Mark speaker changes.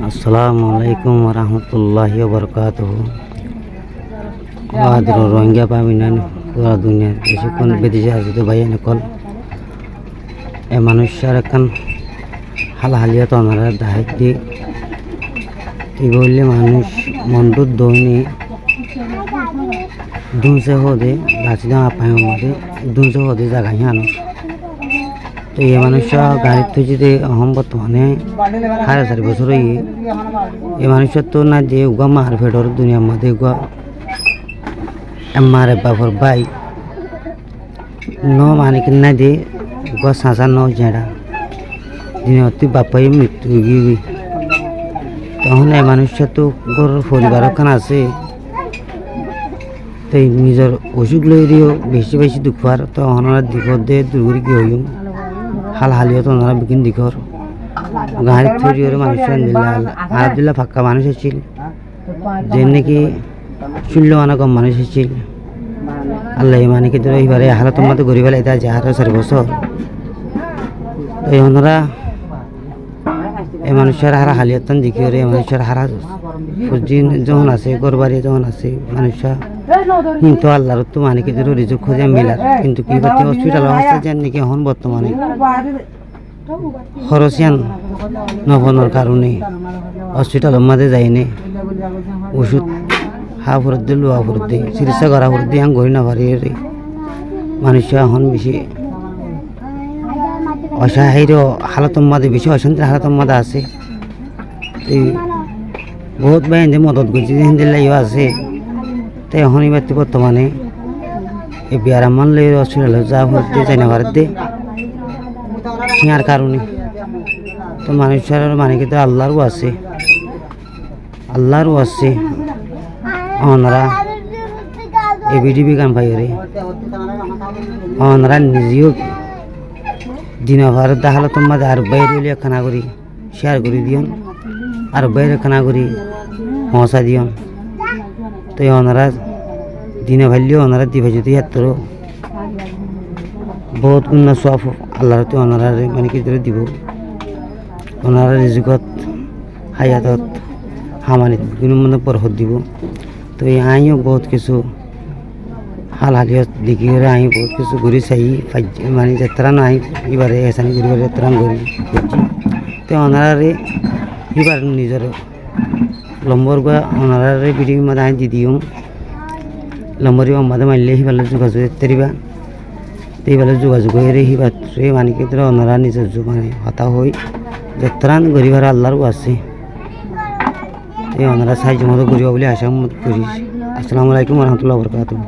Speaker 1: Assalamualaikum warahmatullahi wabarakatuh. Waduh, Rohingya paminan পুরা দুনিয়া বেশিক্ষণ বিদেশে আছে তো ভাই নকল এ মানুষের এখন হালহালিয়া তো আমরা দায়িত্বে কি বললে মানুষ মন্ডুর দৈনি দুনসে হদে গাছিদা আপায় মধ্যে দুনসে হদে জায়গায় আনো তো এই মানুষরা গাড়ির তো যদি অহম বর্তমানে 4.5 বছর এই মানুষের তো না যে উগা মার ফেডর দুনিয়ার মধ্যে উগা মারে বাপর ভাই ন মানে কি না দে উগা সাঁচা ন জেড়া দিনে অতি বাপাই মৃত্যু গিয়ে তখন এই মানুষের তো গর পরিবার ওখানে আছে তাই নিজের অসুখ লইও বেশি বেশি দুঃখ পার তো ওনারা দিকর দে দুর্গরি কি হইম হালহালিও তো ওনারা বিকিন দিকর গাড়ির তৈরি মানুষের আলহামদুলিল্লাহ ফাঁকা মানুষ এসেছিল যে নাকি 16 আনা কম মানুষ এসেছিল আল্লাহ মানে কি ধরো এবারে হালতের মধ্যে গরিব এটা যে 4 বছর তো ওনারা এই মানুষের হারা হালিয়াতন দেখি এই মানুষের হারা সবজি যখন আছে গরবারি যখন আছে মানুষরা কিন্তু আল্লাহর তো মানে কি ধরো রিজুক খোঁজে মিলার কিন্তু কি করতে হসপিটাল আছে যে নাকি এখন বর্তমানে খরচিয়ান নবনের কারণে হসপিটালের মাঝে যায়নি ওষুধ হা ফরত দিয়ে লোয়া ফরত দিয়ে চিকিৎসা করা ফরত দিয়ে গড়ি না পারি মানুষরা এখন বেশি অসহায় হালতের মাঝে বেশি অশান্তির হালতের মাঝে আছে এই বহুত ভাই হিন্দি মদত করছে হিন্দির লাইও আছে তাই এখন এবার বর্তমানে এই বিয়ার আমার লাই হসপিটালে যা ফরত দিয়ে যাই না ভারত দিয়ে শিয়ার কারণে তো মানুষের মানে কিন্তু আল্লাহরও আছে ওনারা এই বিডিবি গান পাই রে ওনারা নিজেও দিন ভারত দেখালো তোমার আর বাইরে খানা করি শেয়ার করে দিও আর বাইরে খানা করি পৌঁছা দিও তো ওনারা দিনে ভাল্যও ওনারা দিবে যদি এত বহুত গুণ সব আল্লাহর তো ওনারা মানে কি ধরে দিব ওনারা রিজুকত হায়াতত হামানিত বিভিন্ন মধ্যে বরহত দিব তো এই আইও বহুত কিছু হালহালিয়ত দেখি করে আই বহুত কিছু ঘুরি চাই মানে যাত্রা নাই এবারে এসানি ঘুরি যাত্রা ঘুরি করছি তো ওনারে এবার নিজের লম্বর গা ওনারে বিডিং মধ্যে আই দি দিও লম্বরি মাঝে মারলে সিফালে যোগাযোগ তেরিবা এইবেলা যোগাযোগ হয়ে সিবারে মানে কি ওনারা নিজের মানে হতা হই যাত্রা গরিবার আল্লাহরও আছে এই ওনারা সাহায্য মতো করিব বলে আশা করি। আসসালামু আলাইকুম রহমতুল্লাহ বরকাতুহ।